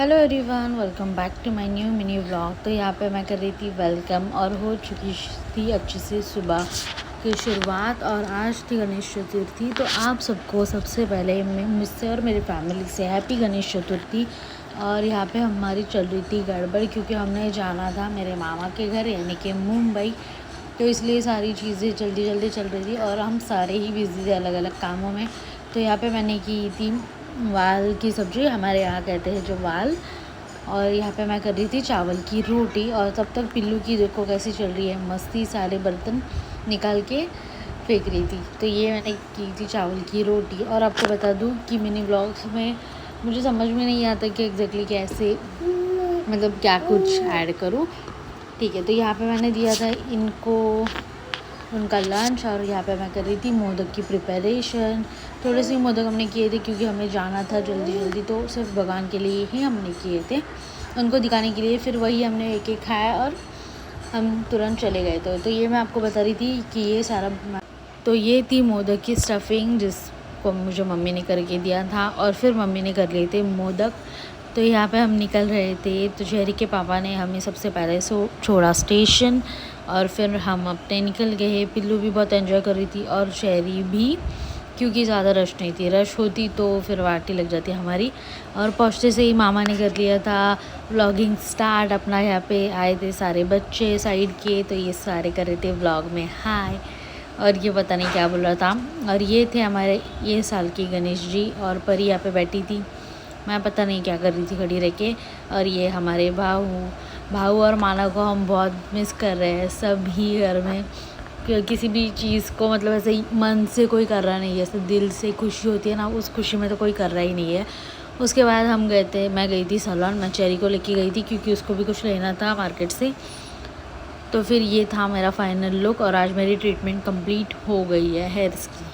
Hello everyone, welcome back to my new mini vlog. तो यहाँ पे मैं कर रही थी वेलकम और हो चुकी थी अच्छी सी सुबह की शुरुआत। और आज थी गणेश चतुर्थी। तो आप सबको सबसे पहले मैं मुझसे और मेरी फैमिली से हैप्पी गणेश चतुर्थी। और यहाँ पे हमारी चल रही थी गड़बड़, क्योंकि हमने जाना था मेरे मामा के घर यानी कि मुंबई। तो इसलिए सारी चीज़ें जल्दी जल्दी चल रही थी और हम सारे ही बिज़ी थे अलग अलग कामों में। तो यहाँ पे मैंने की थी वाल की सब्ज़ी, हमारे यहाँ कहते हैं जो वाल। और यहाँ पे मैं कर रही थी चावल की रोटी। और तब तक पिल्लू की देखो कैसी चल रही है मस्ती, सारे बर्तन निकाल के फेंक रही थी। तो ये मैंने की थी चावल की रोटी। और आपको बता दूँ कि मिनी ब्लॉग्स में मुझे समझ में नहीं आता कि एग्जैक्टली कैसे मतलब क्या कुछ ऐड करूँ। ठीक है, तो यहाँ पे मैंने दिया था इनको उनका लंच। और यहाँ पे मैं कर रही थी मोदक की प्रिपरेशन। थोड़े से मोदक हमने किए थे क्योंकि हमें जाना था जल्दी जल्दी, तो सिर्फ भगवान के लिए ही हमने किए थे, उनको दिखाने के लिए। फिर वही हमने एक एक खाया और हम तुरंत चले गए। तो ये मैं आपको बता रही थी कि ये सारा तो ये थी मोदक की स्टफिंग जिसको मुझे मम्मी ने करके दिया था। और फिर मम्मी ने कर लिए थे मोदक। तो यहाँ पे हम निकल रहे थे, तो शहरी के पापा ने हमें सबसे पहले छोड़ा स्टेशन। और फिर हम अपने निकल गए। पिल्लू भी बहुत एंजॉय कर रही थी और शहरी भी, क्योंकि ज़्यादा रश नहीं थी। रश होती तो फिर वाटी लग जाती हमारी। और पहुँचते से ही मामा ने कर लिया था व्लॉगिंग स्टार्ट अपना। यहाँ पे आए थे सारे बच्चे साइड के, तो ये सारे कर रहे थे व्लॉग में हाय। और ये पता नहीं क्या बोल रहा था। और ये थे हमारे ये साल की गणेश जी। और परी यहाँ पे बैठी थी, मैं पता नहीं क्या कर रही थी खड़ी रह के। और ये हमारे भाऊ और माला को हम बहुत मिस कर रहे हैं सभी घर में। किसी भी चीज़ को मतलब ऐसे ही मन से कोई कर रहा नहीं है, ऐसे दिल से खुशी होती है ना, उस खुशी में तो कोई कर रहा ही नहीं है। उसके बाद मैं गई थी सैलून, मैं चेरी को लेके गई थी क्योंकि उसको भी कुछ लेना था मार्केट से। तो फिर ये था मेरा फाइनल लुक। और आज मेरी ट्रीटमेंट कंप्लीट हो गई है हेयर्स की।